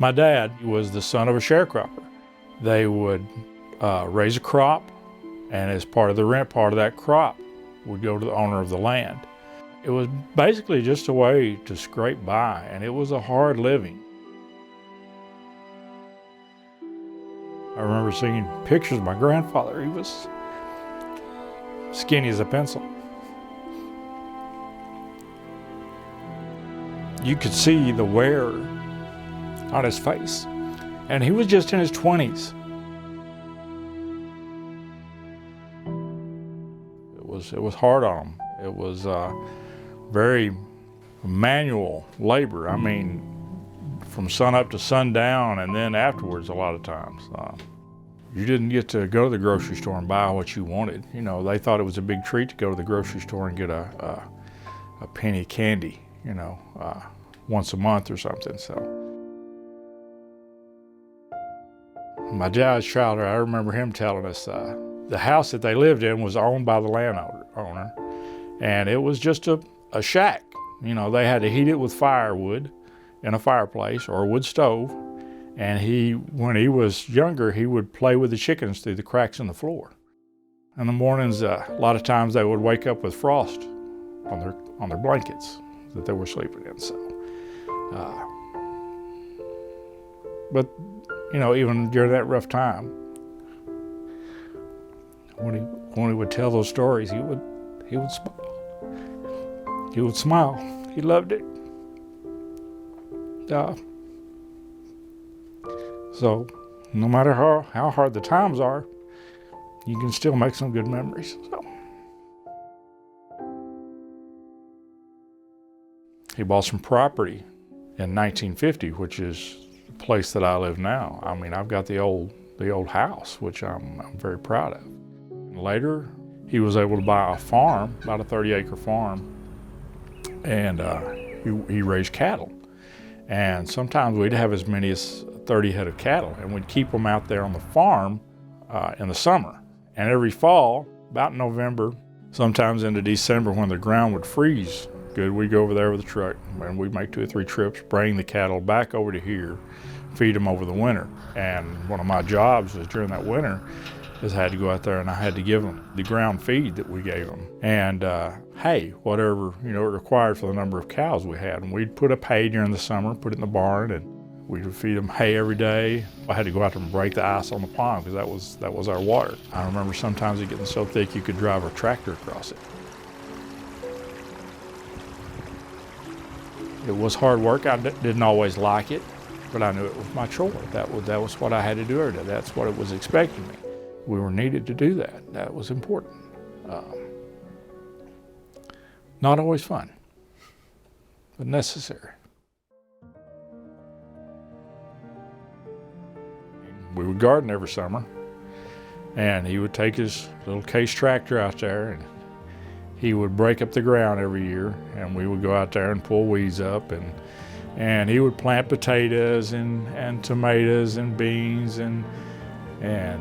My dad was the son of a sharecropper. They would raise a crop, and as part of the rent, part of that crop would go to the owner of the land. It was basically just a way to scrape by, and it was a hard living. I remember seeing pictures of my grandfather. He was skinny as a pencil. You could see the wear on his face, and he was just in his 20s. It was hard on him. It was very manual labor. I mean, from sun up to sundown, and then afterwards a lot of times. You didn't get to go to the grocery store and buy what you wanted. You know, they thought it was a big treat to go to the grocery store and get a penny candy, you know, once a month or something. So my dad's childhood, I remember him telling us the house that they lived in was owned by the landowner, and it was just a shack. You know, they had to heat it with firewood in a fireplace or a wood stove, and when he was younger, he would play with the chickens through the cracks in the floor. In the mornings, a lot of times they would wake up with frost on their blankets that they were sleeping in. So, but you know, even during that rough time, when he would tell those stories, he would smile. He would smile. He loved it. So no matter how hard the times are, you can still make some good memories. So he bought some property in 1950, which is the place that I live now. I mean, I've got the old house, which I'm very proud of. Later, he was able to buy a farm, about a 30-acre farm, and he raised cattle. And sometimes we'd have as many as 30 head of cattle, and we'd keep them out there on the farm in the summer. And every fall, about November, sometimes into December, when the ground would freeze good, we'd go over there with a truck, and we'd make 2 or 3 trips, bring the cattle back over to here, feed them over the winter. And one of my jobs was during that winter is I had to go out there and I had to give them the ground feed that we gave them, and hay, whatever, you know, it required for the number of cows we had. And we'd put up hay during the summer, put it in the barn, and we would feed them hay every day. I had to go out there and break the ice on the pond because that was our water. I remember sometimes it getting so thick you could drive a tractor across it. It was hard work. I didn't always like it, but I knew it was my chore. That was what I had to do every day. That's what it was expecting me. We were needed to do that. That was important. Not always fun, but necessary. We would garden every summer, and he would take his little case tractor out there, and he would break up the ground every year, and we would go out there and pull weeds up, and he would plant potatoes and tomatoes and beans and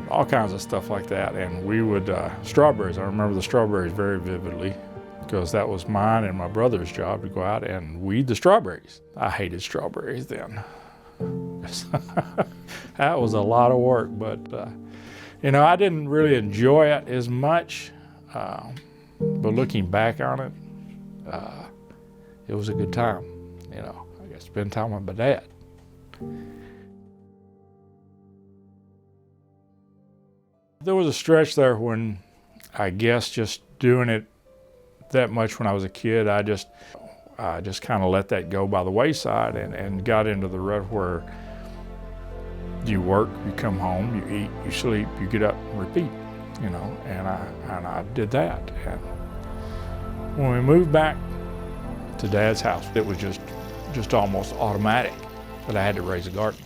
all kinds of stuff like that. And we would, strawberries, I remember the strawberries very vividly, because that was mine and my brother's job to go out and weed the strawberries. I hated strawberries then. That was a lot of work, but you know, I didn't really enjoy it as much, but looking back on it, it was a good time. You know, I got to spend time with my dad. There was a stretch there when I guess just doing it that much when I was a kid, I just kind of let that go by the wayside and got into the rut where you work, you come home, you eat, you sleep, you get up and repeat, you know, and I did that. And when we moved back to Dad's house, it was just almost automatic that I had to raise a garden.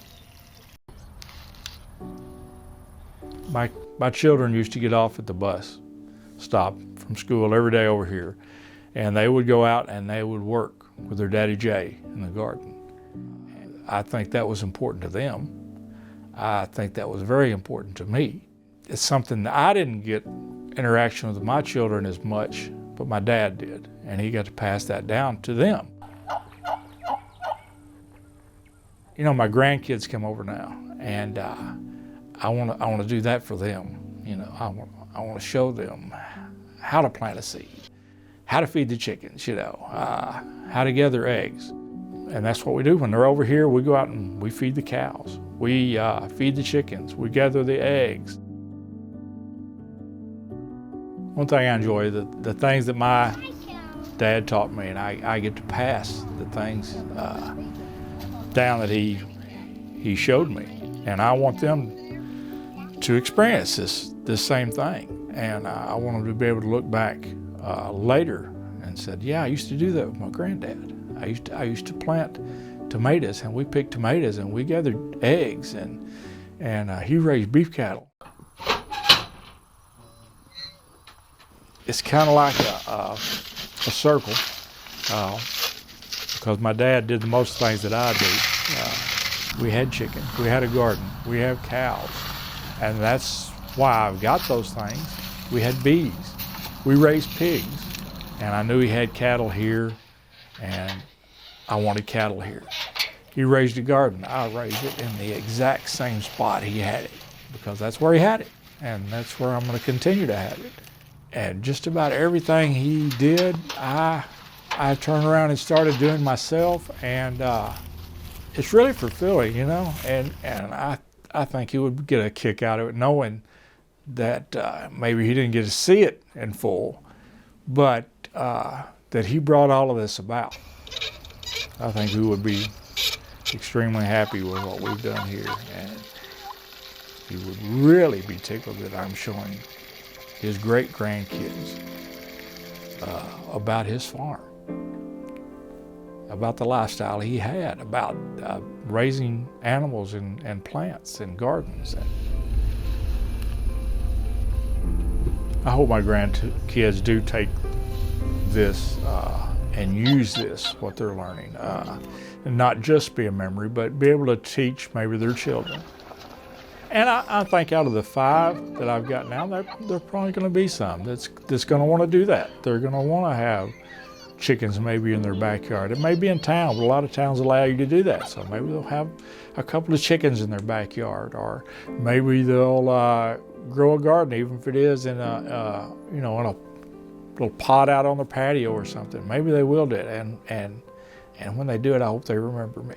My children used to get off at the bus stop from school every day over here, and they would go out and they would work with their Daddy Jay in the garden. And I think that was important to them. I think that was very important to me. It's something that I didn't get interaction with my children as much, but my dad did, and he got to pass that down to them. You know, my grandkids come over now, and I want to do that for them. You know, I want to show them how to plant a seed, how to feed the chickens, you know, how to gather eggs. And that's what we do. When they're over here, we go out and we feed the cows. We feed the chickens. We gather the eggs. One thing I enjoy, the things that my dad taught me, and I get to pass the things down that he showed me. And I want them to experience this same thing. And I want them to be able to look back later and said, yeah, I used to do that with my granddad. I used to plant tomatoes, and we picked tomatoes, and we gathered eggs, and he raised beef cattle. It's kind of like a circle, because my dad did the most things that I do. We had chickens, we had a garden, we have cows, and that's why I've got those things. We had bees, we raised pigs, and I knew he had cattle here, and I wanted cattle here. He raised a garden, I raised it in the exact same spot he had it, because that's where he had it, and that's where I'm going to continue to have it. And just about everything he did, I turned around and started doing myself, and it's really fulfilling, you know. And I think he would get a kick out of it, knowing that maybe he didn't get to see it in full, but that he brought all of this about. I think he would be extremely happy with what we've done here, and he would really be tickled that I'm showing his great-grandkids about his farm, about the lifestyle he had, about raising animals and plants and gardens. I hope my grandkids do take this and use this, what they're learning, and not just be a memory, but be able to teach maybe their children. And I think out of the 5 that I've got now, there probably going to be some that's going to want to do that. They're going to want to have chickens maybe in their backyard. It may be in town, but a lot of towns allow you to do that. So maybe they'll have a couple of chickens in their backyard, or maybe they'll grow a garden, even if it is in a in a little pot out on the patio or something. Maybe they will do it, and when they do it, I hope they remember me.